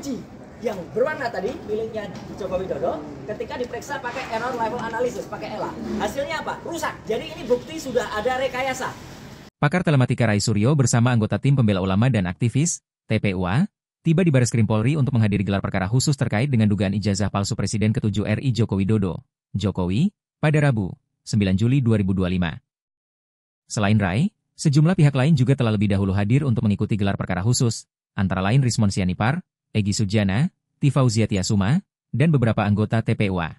uji yang berwarna tadi miliknya Joko Widodo ketika diperiksa pakai error level analysis, pakai ELA. Hasilnya apa? Rusak. Jadi ini bukti sudah ada rekayasa. Pakar telematika Rai Suryo bersama anggota tim pembela ulama dan aktivis, TPUA, tiba di Bareskrim Polri untuk menghadiri gelar perkara khusus terkait dengan dugaan ijazah palsu Presiden ke-7 RI Joko Widodo, Jokowi, pada Rabu, 9 Juli 2025. Selain Rai, sejumlah pihak lain juga telah lebih dahulu hadir untuk mengikuti gelar perkara khusus, antara lain Rismon Sianipar, Egy Sujana, Tifauzia Tiasuma, dan beberapa anggota TPUA.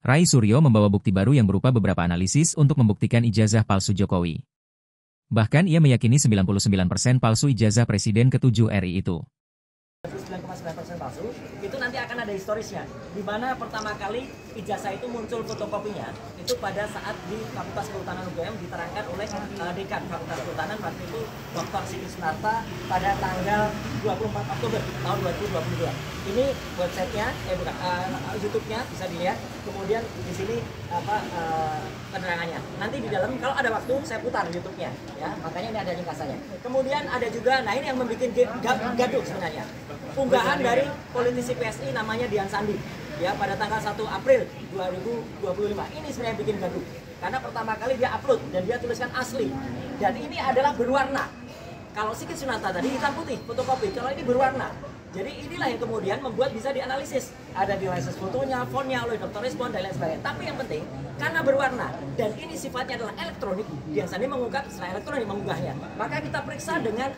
Rai Suryo membawa bukti baru yang berupa beberapa analisis untuk membuktikan ijazah palsu Jokowi. Bahkan ia meyakini 99% palsu ijazah Presiden ke-7 RI itu. 99,9% palsu, itu nanti akan ada historisnya, di mana pertama kali ijazah itu muncul fotokopinya, itu pada saat di Fakultas Kehutanan UGM diterangkan oleh Dekan Fakultas Kehutanan waktu itu Dr. Siti Sunarta pada tanggal 24 Oktober tahun 2022. Ini websitenya, YouTube-nya bisa dilihat, kemudian di sini penerangannya. Nanti di dalam kalau ada waktu saya putar YouTube-nya, ya, makanya ini ada ringkasannya. Kemudian ada juga, nah ini yang membuat gaduh sebenarnya. Unggahan dari politisi PSI namanya Dian Sandi, ya, pada tanggal 1 April 2025. Ini sebenarnya bikin gaduh karena pertama kali dia upload dan dia tuliskan asli, dan ini adalah berwarna. Kalau Sigit Sunarta tadi hitam putih fotokopi, kalau ini berwarna. Jadi inilah yang kemudian membuat bisa dianalisis. Ada di analisis fotonya, fontnya oleh Dr. Respon dan lain sebagainya. Tapi yang penting karena berwarna dan ini sifatnya adalah elektronik, Dian Sandi mengungkap secara elektronik mengunggahnya. Maka kita periksa dengan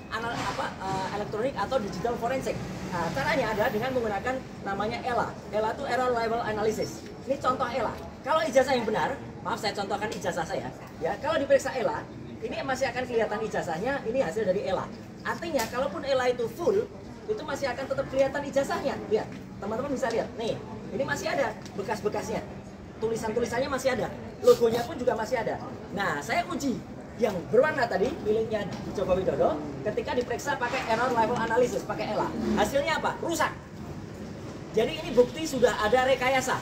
elektronik atau digital forensik. Nah, caranya adalah dengan menggunakan namanya ELA. ELA itu error level analysis. Ini contoh ELA. Kalau ijazah yang benar, maaf saya contohkan ijazah saya. Ya, kalau diperiksa ELA, ini masih akan kelihatan ijazahnya. Ini hasil dari ELA. Artinya kalaupun ELA itu full, itu masih akan tetap kelihatan ijazahnya. Lihat, teman-teman bisa lihat. Nih, ini masih ada bekas-bekasnya. Tulisan-tulisannya masih ada. Logonya pun juga masih ada. Nah, saya uji yang berwarna tadi miliknya Joko Widodo ketika diperiksa pakai error level analysis, pakai ELA. Hasilnya apa? Rusak. Jadi ini bukti sudah ada rekayasa.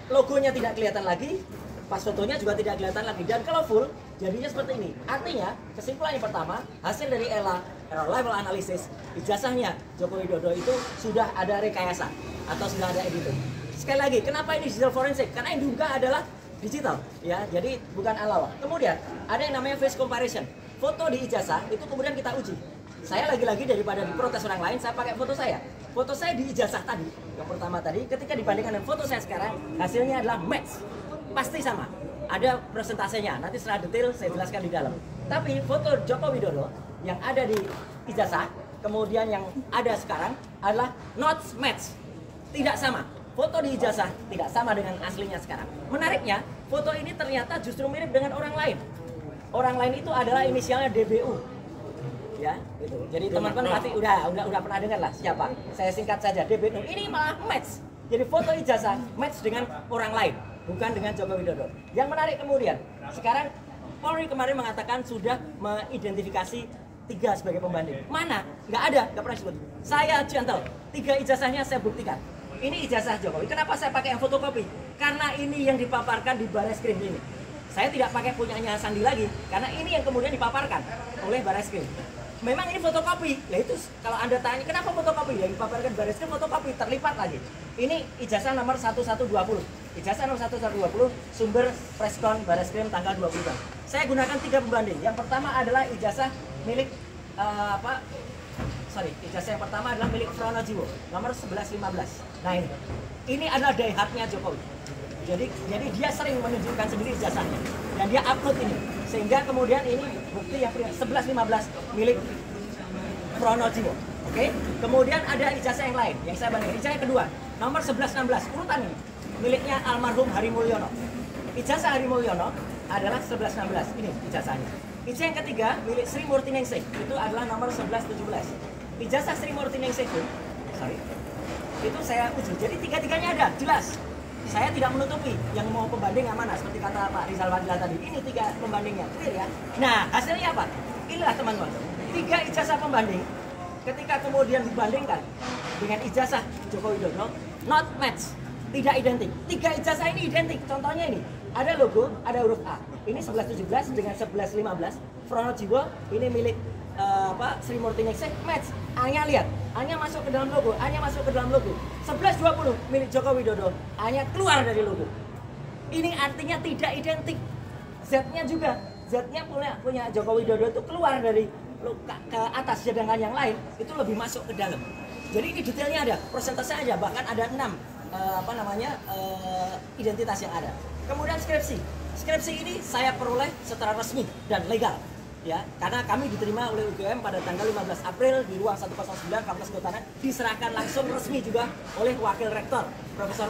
Logonya tidak kelihatan lagi, pas fotonya juga tidak kelihatan lagi. Dan kalau full, jadinya seperti ini. Artinya, kesimpulan yang pertama, hasil dari ELA, error level analysis, ijazahnya Joko Widodo itu sudah ada rekayasa atau sudah ada editing. Sekali lagi, kenapa ini digital forensik? Karena yang diunggah adalah digital, ya, jadi bukan ala-ala. Kemudian ada yang namanya face comparison. Foto di ijazah itu kemudian kita uji. Saya lagi-lagi daripada diprotes orang lain, saya pakai foto saya. Foto saya di ijazah tadi, yang pertama tadi, ketika dibandingkan dengan foto saya sekarang, hasilnya adalah match, pasti sama. Ada presentasenya, nanti setelah detail saya jelaskan di dalam. Tapi foto Joko Widodo yang ada di ijazah, kemudian yang ada sekarang adalah not match, tidak sama. Foto di ijazah tidak sama dengan aslinya sekarang. Menariknya, foto ini ternyata justru mirip dengan orang lain. Orang lain itu adalah inisialnya DBU. Ya, gitu. Jadi teman-teman pasti udah pernah dengar lah siapa. Saya singkat saja, DBU. Ini malah match. Jadi foto ijazah match dengan orang lain, bukan dengan Joko Widodo. Yang menarik kemudian, sekarang Polri kemarin mengatakan sudah mengidentifikasi 3 sebagai pembanding. Mana? Nggak ada, nggak pernah disebut. Saya gentle, 3 ijazahnya saya buktikan. Ini ijazah Jokowi. Kenapa saya pakai yang fotokopi? Karena ini yang dipaparkan di Bareskrim ini. Saya tidak pakai punyanya Sandi lagi, karena ini yang kemudian dipaparkan oleh Bareskrim. Memang ini fotokopi. Nah itu kalau Anda tanya kenapa fotokopi? Yang dipaparkan Bareskrim fotokopi, terlipat lagi. Ini ijazah nomor 1120. Ijazah nomor 1120, sumber preskon Bareskrim tanggal 20. Saya gunakan 3 pembanding. Yang pertama adalah ijazah milik ijazah yang pertama adalah milik Pronojiwo, nomor 1115. Nah ini adalah diehardnya Jokowi. Jadi dia sering menunjukkan sendiri ijazahnya dan dia upload ini, sehingga kemudian ini bukti yang 1115 milik Pronojiwo. Oke. Kemudian ada ijazah yang lain yang saya bandingkan. Ijazah yang kedua, nomor 1116, urutan ini miliknya almarhum Hari Mulyono. Ijazah Hari Mulyono adalah 1116. Ini ijazahnya. Ijazah yang ketiga milik Sri Murti Ningsih, itu adalah nomor 1117. Ijazah Sri Murti Ningsih itu saya uji. Jadi 3-3-nya ada, jelas. Saya tidak menutupi yang mau pembanding yang mana, seperti kata Pak Rizal Fadila tadi. Ini 3 pembandingnya, clear ya. Nah, hasilnya apa? Inilah teman-teman. 3 ijazah pembanding ketika kemudian dibandingkan dengan ijazah Joko Widodo, not match, tidak identik. 3 ijazah ini identik. Contohnya ini, ada logo, ada huruf A. Ini 1117 dengan 1115. Pronojiwo ini milik Sri Murti Ningsih, match. A-nya lihat, A-nya masuk ke dalam logo, A-nya masuk ke dalam logo. 1120 milik Joko Widodo, A-nya keluar dari logo. Ini artinya tidak identik. Z-nya juga, Z-nya punya Joko Widodo itu keluar dari ke atas, sedangkan yang lain itu lebih masuk ke dalam. Jadi ini detailnya ada, persentase ada, bahkan ada 6 identitas yang ada. Kemudian skripsi ini saya peroleh secara resmi dan legal. Ya, karena kami diterima oleh UGM pada tanggal 15 April di ruang 109 Fakultas Kehutanan, diserahkan langsung resmi juga oleh Wakil Rektor Profesor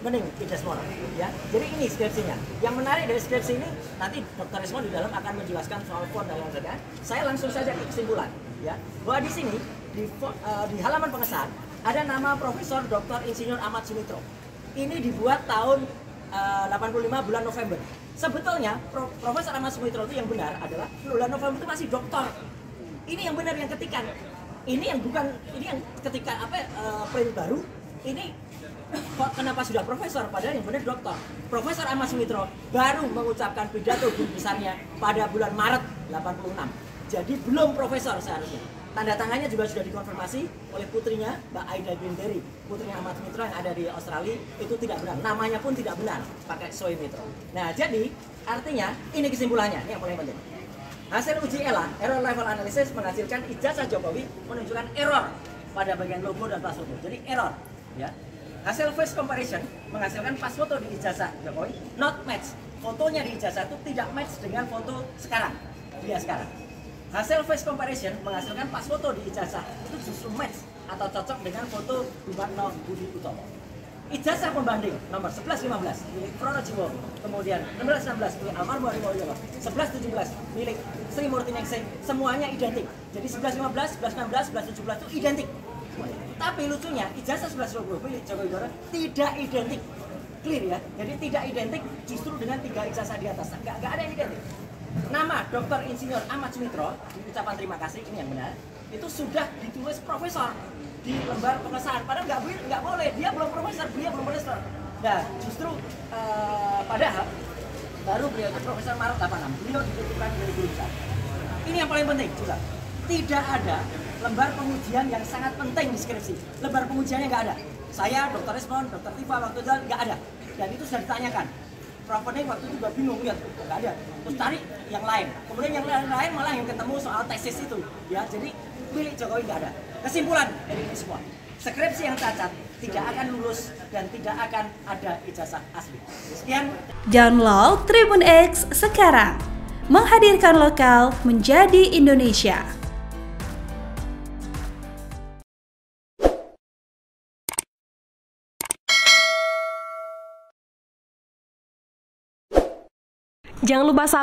Bening Idesmoro. Ya, jadi ini skripsinya. Yang menarik dari skripsi ini, nanti Dr. Rismon di dalam akan menjelaskan soal font dan lain-lain. Saya langsung saja ke kesimpulan, ya, bahwa di sini di halaman pengesahan ada nama Profesor Dr. Insinyur Ahmad Sumitro. Ini dibuat tahun 85 bulan November. Sebetulnya Profesor Ahmad Sumitro itu yang benar adalah bulan November itu masih doktor. Ini yang benar yang ketikan. Ini yang ketika print baru. Ini kok kenapa sudah profesor padahal yang benar doktor. Profesor Ahmad Sumitro baru mengucapkan pidato besarnya pada bulan Maret 86. Jadi belum profesor seharusnya. Tanda tangannya juga sudah dikonfirmasi oleh putrinya, Mbak Aida Grinderi, putrinya Ahmad Sumitro yang ada di Australia. Itu tidak benar, namanya pun tidak benar, pakai Soe Mitro. Nah, jadi artinya ini kesimpulannya, ini yang paling penting. Hasil uji ELA, Error Level Analysis, menghasilkan ijazah Jokowi menunjukkan error pada bagian logo dan pas foto. Jadi error, ya. Hasil face comparison menghasilkan pas foto di ijazah Jokowi not match. Fotonya di ijazah itu tidak match dengan foto sekarang, dia sekarang. Hasil face comparison menghasilkan pas foto di ijazah itu justru match atau cocok dengan foto Bupatno Budi Utomo. Ijazah pembanding nomor 1115 milik Pronojiwo, kemudian 1616 milik Almarhum Harimau 1117 milik Sri Murti Ningsih, semuanya identik. Jadi 1115, 1116, 1117 itu identik. Tapi lucunya ijazah 1120 milik Joko Widodo tidak identik. Clear ya? Jadi tidak identik justru dengan 3 ijazah di atas. Nggak ada yang identik. Nama Dr. Insinyur Ahmad Sumitro di ucapan terima kasih ini yang benar itu sudah ditulis profesor di lembar pengesahan, padahal nggak boleh, dia belum profesor, nah justru padahal baru beliau itu profesor Maret 86, beliau dititipkan dari guru besar. Ini yang paling penting juga, tidak ada lembar pengujian yang sangat penting di skripsi, lembar pengujiannya nggak ada. Saya, Dr. Rismon, Dr. Tifa waktu itu nggak ada, dan itu sudah ditanyakan. Prof. Bening waktu itu juga bingung, lihat nggak ada, terus cari yang lain, kemudian yang lain malah yang ketemu soal tesis itu, ya. Jadi milik Jokowi nggak ada. Kesimpulan dari ini semua, skripsi yang cacat tidak akan lulus dan tidak akan ada ijazah asli. Sekian. Download Tribun X sekarang, menghadirkan lokal menjadi Indonesia. Jangan lupa subscribe